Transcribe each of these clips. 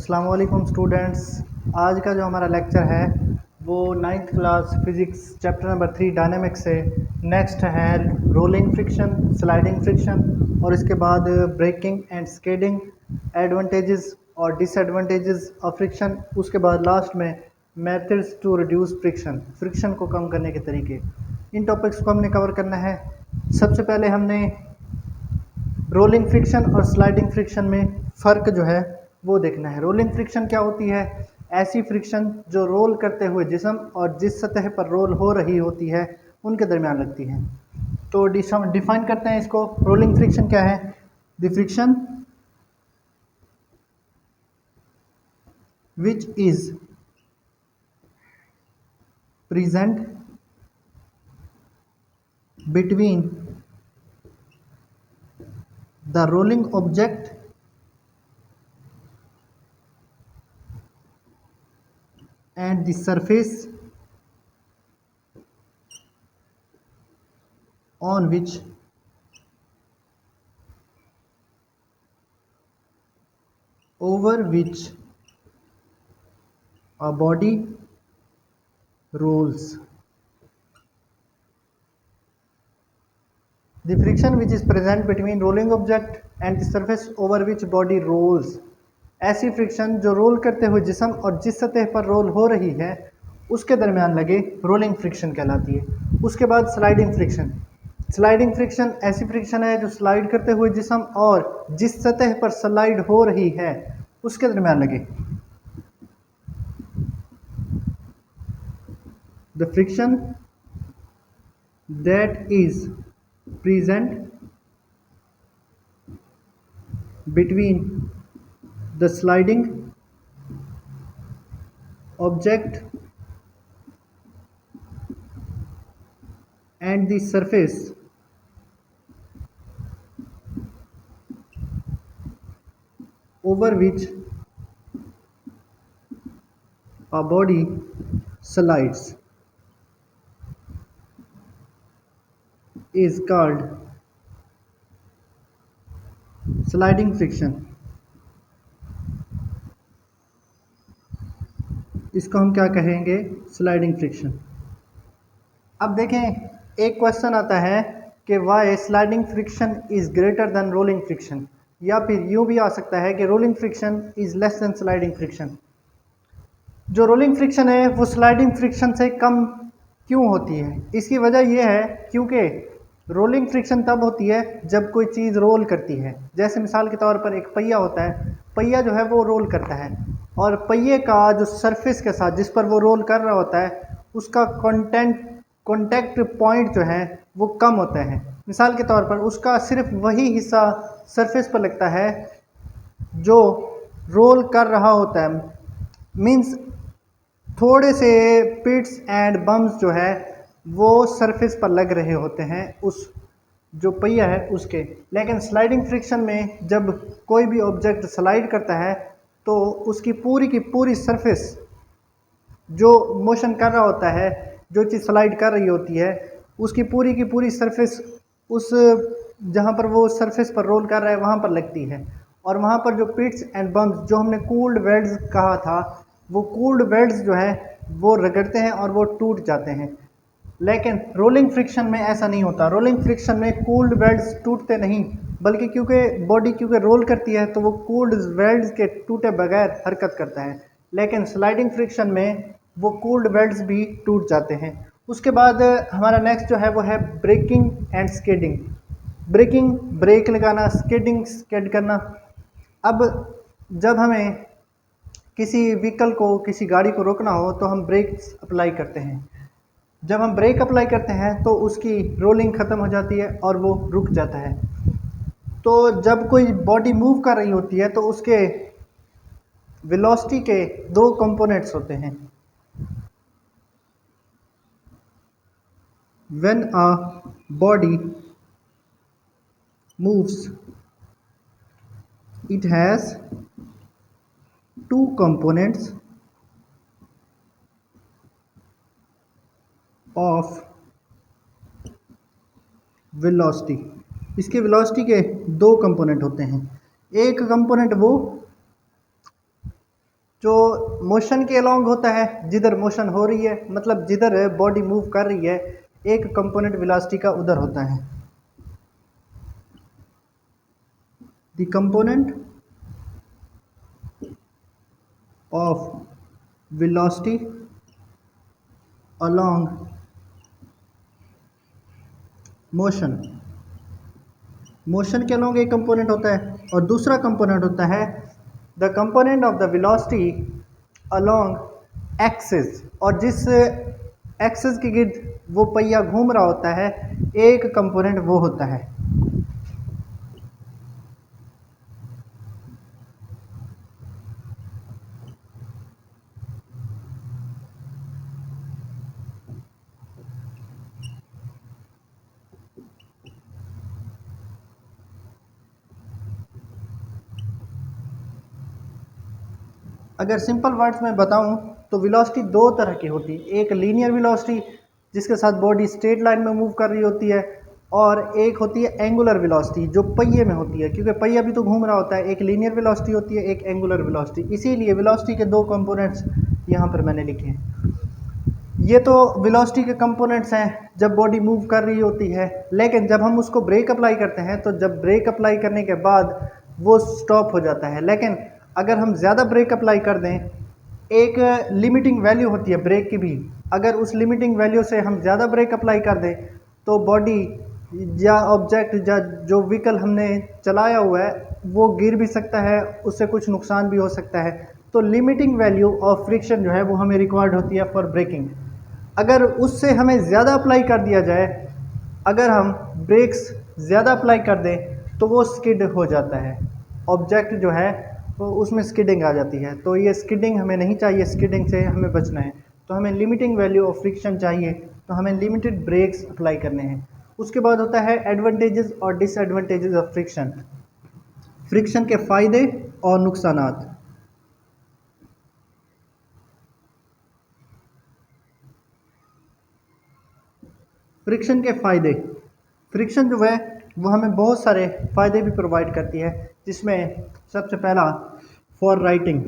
अस्सलाम वालेकुम स्टूडेंट्स। आज का जो हमारा लेक्चर है वो 9th class physics chapter number 3 dynamics से नेक्स्ट है रोलिंग फ्रिक्शन, स्लाइडिंग फ्रिक्शन और इसके बाद ब्रेकिंग एंड स्केडिंग, एडवांटेजेस और डिसएडवांटेजेस ऑफ फ्रिक्शन। उसके बाद लास्ट में methods to reduce friction, friction को कम करने के तरीके। इन टॉपिक्स को हमने कवर करना है। सबसे पहले हमने रोलिंग फ्रिक्शन और स्लाइडिंग फ्रिक्शन में फ़र्क जो है वो देखना है। रोलिंग फ्रिक्शन क्या होती है? ऐसी फ्रिक्शन जो रोल करते हुए जिस्म और जिस सतह पर रोल हो रही होती है उनके दरमियान लगती है। तो डिफाइन करते हैं इसको। रोलिंग फ्रिक्शन क्या है? The friction which is present between the rolling object and the surface on which over which a body rolls. The friction which is present between rolling object and the surface over which body rolls. ऐसी friction जो role करते हुए जिस्म और जिस सतह पर role हो रही है उसके दरमियान लगे रोलिंग फ्रिक्शन कहलाती है। उसके बाद स्लाइडिंग फ्रिक्शन। स्लाइडिंग फ्रिक्शन ऐसी फ्रिक्शन है जो स्लाइड करते हुए जिस्म और जिस सतह पर स्लाइड हो रही है उसके दरमियान लगे। The friction that is present between the sliding object and the surface over which a body slides is called sliding friction। इसको हम क्या कहेंगे? Sliding friction. अब देखें, एक क्वेश्चन आता है कि why sliding friction is greater than rolling friction, या फिर यूं भी आ सकता है कि rolling friction is less than sliding friction. जो रोलिंग फ्रिक्शन है वो स्लाइडिंग फ्रिक्शन से कम क्यों होती है? इसकी वजह यह है क्योंकि रोलिंग फ्रिक्शन तब होती है जब कोई चीज़ रोल करती है। जैसे मिसाल के तौर पर एक पहिया होता है, पहिया जो है वो रोल करता है और पहिए का जो सरफेस के साथ जिस पर वो रोल कर रहा होता है उसका कॉन्टैक्ट पॉइंट जो है वो कम होता है। मिसाल के तौर पर उसका सिर्फ वही हिस्सा सरफेस पर लगता है जो रोल कर रहा होता है। मीन्स थोड़े से पिट्स एंड बम्स जो है वो सरफेस पर लग रहे होते हैं उस जो पहिया है उसके। लेकिन स्लाइडिंग फ्रिक्शन में जब कोई भी ऑब्जेक्ट स्लाइड करता है तो उसकी पूरी की पूरी सरफेस जो मोशन कर रहा होता है, जो चीज़ स्लाइड कर रही होती है, उसकी पूरी की पूरी सरफेस उस जहाँ पर वो सरफेस पर रोल कर रहा है वहाँ पर लगती है। और वहाँ पर जो पिट्स एंड बम्स जो हमने कूल्ड वेल्ड्स कहा था, वो कूल्ड वेल्ड्स जो है वो रगड़ते हैं और वो टूट जाते हैं। लेकिन रोलिंग फ्रिक्शन में ऐसा नहीं होता। रोलिंग फ्रिक्शन में कूल्ड वेल्ड्स टूटते नहीं, बल्कि क्योंकि बॉडी रोल करती है तो वो कूल्ड वेल्ड्स के टूटे बगैर हरकत करता है। लेकिन स्लाइडिंग फ्रिक्शन में वो कूल्ड वेल्ड्स भी टूट जाते हैं। उसके बाद हमारा नेक्स्ट जो है वो है ब्रेकिंग एंड स्केडिंग। ब्रेकिंग ब्रेक लगाना, स्केडिंग स्केड करना। अब जब हमें किसी व्हीकल को, किसी गाड़ी को रोकना हो तो हम ब्रेक अप्लाई करते हैं। जब हम ब्रेक अप्लाई करते हैं तो उसकी रोलिंग ख़त्म हो जाती है और वो रुक जाता है। तो जब कोई बॉडी मूव कर रही होती है तो उसके वेलोसिटी के दो कंपोनेंट्स होते हैं। When a body moves it has two components of velocity. इसके वेलोसिटी के दो कंपोनेंट होते हैं। एक कंपोनेंट वो जो मोशन के अलोंग होता है, जिधर मोशन हो रही है, मतलब जिधर बॉडी मूव कर रही है, एक कंपोनेंट वेलोसिटी का उधर होता है। The component of velocity along motion, motion के अलोंग एक कंपोनेंट होता है और दूसरा कंपोनेंट होता है the component of the velocity along axis, और जिस एक्सिस के गिर्द वो पहिया घूम रहा होता है, एक कंपोनेंट वो होता है। अगर सिंपल वर्ड्स में बताऊं तो वेलोसिटी दो तरह की होती है, एक लीनियर वेलोसिटी जिसके साथ बॉडी स्ट्रेट लाइन में मूव कर रही होती है, और एक होती है एंगुलर वेलोसिटी जो पहिए में होती है, क्योंकि पहिया भी तो घूम रहा होता है। एक लीनियर वेलोसिटी होती है, एक एंगुलर वेलोसिटी। इसीलिए वेलोसिटी के दो कंपोनेंट्स यहाँ पर मैंने लिखे हैं। ये तो वेलोसिटी के कंपोनेंट्स हैं जब बॉडी मूव कर रही होती है, लेकिन जब हम उसको ब्रेक अप्लाई करते हैं तो जब ब्रेक अप्लाई करने के बाद वो स्टॉप हो जाता है। लेकिन अगर हम ज़्यादा ब्रेक अप्लाई कर दें, एक लिमिटिंग वैल्यू होती है ब्रेक की भी, अगर उस लिमिटिंग वैल्यू से हम ज़्यादा ब्रेक अप्लाई कर दें तो बॉडी या ऑब्जेक्ट या जो व्हीकल हमने चलाया हुआ है वो गिर भी सकता है, उससे कुछ नुकसान भी हो सकता है। तो लिमिटिंग वैल्यू ऑफ फ्रिक्शन जो है वो हमें रिक्वायर्ड होती है फॉर ब्रेकिंग। अगर उससे हमें ज़्यादा अप्लाई कर दिया जाए, अगर हम ब्रेक्स ज़्यादा अप्लाई कर दें तो वो स्किड हो जाता है, ऑब्जेक्ट जो है वो उसमें स्किडिंग आ जाती है। तो ये स्किडिंग हमें नहीं चाहिए, स्किडिंग से हमें बचना है। तो हमें लिमिटिंग वैल्यू ऑफ फ्रिक्शन चाहिए, तो हमें लिमिटेड ब्रेक्स अप्लाई करने हैं। उसके बाद होता है एडवांटेजेस और डिसएडवांटेजेस ऑफ फ्रिक्शन, फ्रिक्शन के फ़ायदे और नुकसानात। फ्रिक्शन के फ़ायदे, फ्रिक्शन जो है वो हमें बहुत सारे फ़ायदे भी प्रोवाइड करती है, जिसमें सबसे पहला फॉर राइटिंग।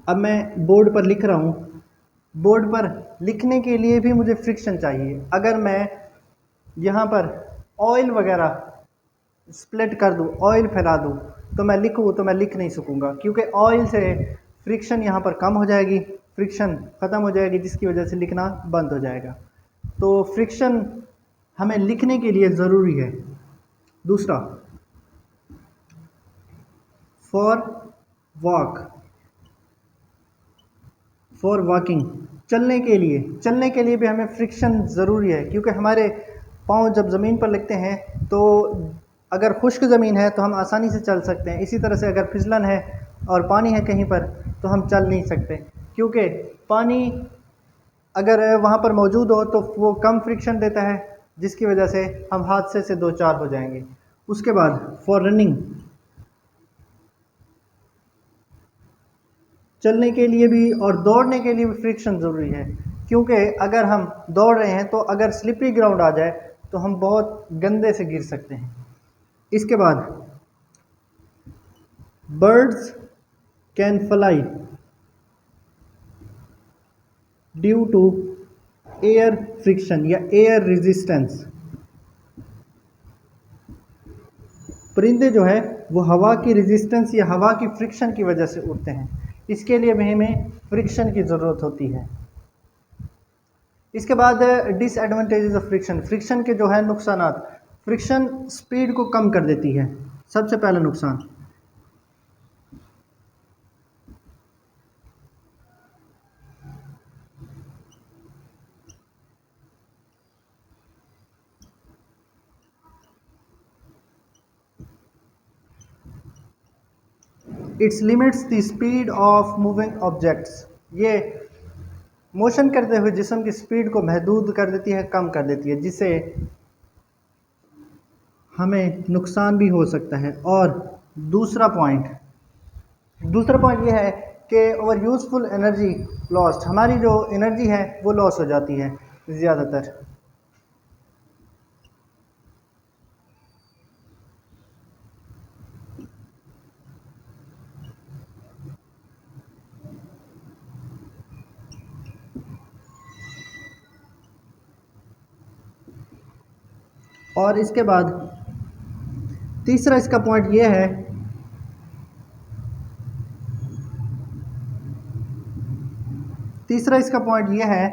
अब मैं बोर्ड पर लिख रहा हूँ, बोर्ड पर लिखने के लिए भी मुझे फ्रिक्शन चाहिए। अगर मैं यहाँ पर ऑयल वगैरह स्प्लिट कर दूँ, ऑयल फैला दूँ, तो मैं लिखूँ तो मैं लिख नहीं सकूँगा, क्योंकि ऑयल से फ्रिक्शन यहाँ पर कम हो जाएगी, फ्रिक्शन ख़त्म हो जाएगी, जिसकी वजह से लिखना बंद हो जाएगा। तो फ्रिक्शन हमें लिखने के लिए ज़रूरी है। दूसरा फॉर वॉक, फॉर वॉकिंग, चलने के लिए भी हमें फ्रिक्शन ज़रूरी है, क्योंकि हमारे पाँव जब ज़मीन पर लगते हैं तो अगर खुश्क ज़मीन है तो हम आसानी से चल सकते हैं, इसी तरह से अगर फिसलन है और पानी है कहीं पर तो हम चल नहीं सकते, क्योंकि पानी अगर वहाँ पर मौजूद हो तो वो कम फ्रिक्शन देता है, जिसकी वजह से हम हादसे से दो चार हो जाएंगे। उसके बाद फॉर रनिंग, चलने के लिए भी और दौड़ने के लिए भी फ्रिक्शन ज़रूरी है, क्योंकि अगर हम दौड़ रहे हैं तो अगर स्लिपरी ग्राउंड आ जाए तो हम बहुत गंदे से गिर सकते हैं। इसके बाद birds can fly due to air friction या एयर रेजिस्टेंस, परिंदे जो है वो हवा की रेजिस्टेंस या हवा की फ्रिक्शन की वजह से उड़ते हैं, इसके लिए भी हमें फ्रिक्शन की ज़रूरत होती है। इसके बाद डिसएडवांटेजेस ऑफ फ्रिक्शन, फ्रिक्शन के जो है नुकसानात, फ्रिक्शन स्पीड को कम कर देती है, सबसे पहला नुकसान। It's limits the speed of moving objects, ये मोशन करते हुए जिस्म की स्पीड को महदूद कर देती है, कम कर देती है, जिससे हमें नुकसान भी हो सकता है। और दूसरा पॉइंट दूसरा पॉइंट ये है कि ओवर यूज़फुल एनर्जी लॉस्ट, हमारी जो एनर्जी है वो लॉस हो जाती है ज़्यादातर। और इसके बाद तीसरा इसका पॉइंट ये है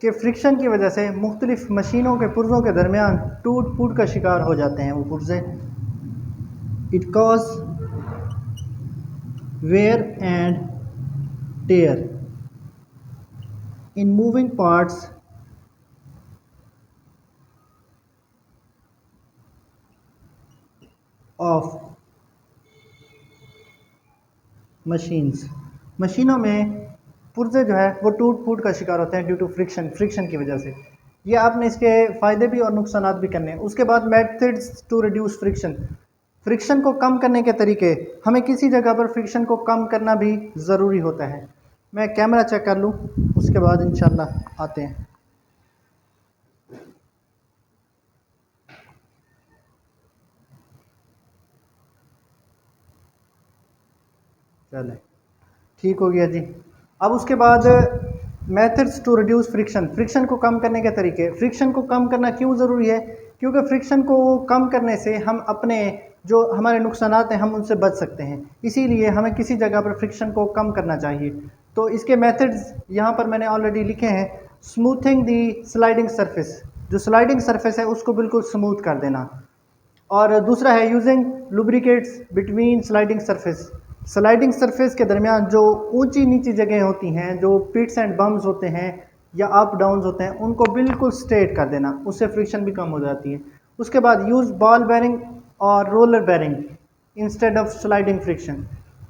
कि फ्रिक्शन की वजह से मुख्तलिफ मशीनों के पुर्ज़ों के दरमियान टूट फूट का शिकार हो जाते हैं वो पुर्ज़े। It cause wear and tear in moving parts of मशीनों में पुर्जे जो है वो टूट फूट का शिकार होते हैं ड्यू टू फ्रिक्शन की वजह से। ये आपने इसके फ़ायदे भी और नुकसान भी करने हैं। उसके बाद मेथड्स टू रिड्यूस फ्रिक्शन को कम करने के तरीके, हमें किसी जगह पर फ्रिक्शन को कम करना भी ज़रूरी होता है। मैं कैमरा चेक कर लूँ, उसके बाद इंशाल्लाह आते हैं। चले, ठीक हो गया जी। अब उसके बाद मेथड्स टू रिड्यूस फ्रिक्शन को कम करने के तरीके। फ्रिक्शन को कम करना क्यों ज़रूरी है? क्योंकि फ्रिक्शन को कम करने से हम अपने जो हमारे नुकसानात हैं हम उनसे बच सकते हैं, इसीलिए हमें किसी जगह पर फ्रिक्शन को कम करना चाहिए। तो इसके मेथड्स यहाँ पर मैंने ऑलरेडी लिखे हैं। स्मूथिंग दी स्लाइडिंग सरफेस, जो स्लाइडिंग सरफेस है उसको बिल्कुल स्मूथ कर देना। और दूसरा है using lubricates between sliding surface के दरमियान जो ऊंची नीची जगह होती हैं, जो पिट्स एंड बम्स होते हैं या अप डाउन्स होते हैं, उनको बिल्कुल स्ट्रेट कर देना, उससे फ्रिक्शन भी कम हो जाती है। उसके बाद यूज़ बॉल बेरिंग और roller bearing instead of sliding friction.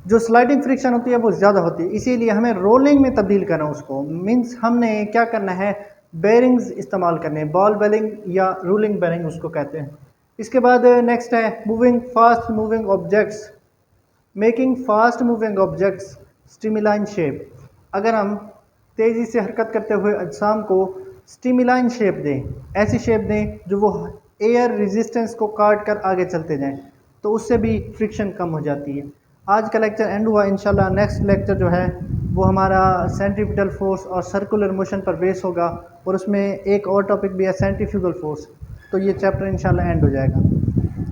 जो स्लाइडिंग फ्रिक्शन होती है वो ज़्यादा होती है, इसीलिए हमें रोलिंग में तब्दील करना उसको। मीन्स हमने क्या करना है, बेरिंग्स इस्तेमाल करने, बॉल बेरिंग या रूलिंग बेरिंग उसको कहते हैं। इसके बाद नेक्स्ट है moving fast moving objects, making fast moving objects streamline shape. अगर हम तेज़ी से हरकत करते हुए अजसाम को स्टिमुलाइन शेप दें, ऐसी शेप दें जो वो एयर रेजिस्टेंस को काट कर आगे चलते जाएं, तो उससे भी फ्रिक्शन कम हो जाती है। आज का लेक्चर एंड हुआ। इंशाल्लाह नेक्स्ट लेक्चर जो है वो हमारा सेंट्रीपिटल फोर्स और सर्कुलर मोशन पर बेस होगा, और उसमें एक और टॉपिक भी है सेंट्रीफ्यूगल फोर्स। तो ये चैप्टर इंशाल्लाह एंड हो जाएगा।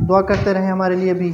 दुआ करते रहें हमारे लिए भी।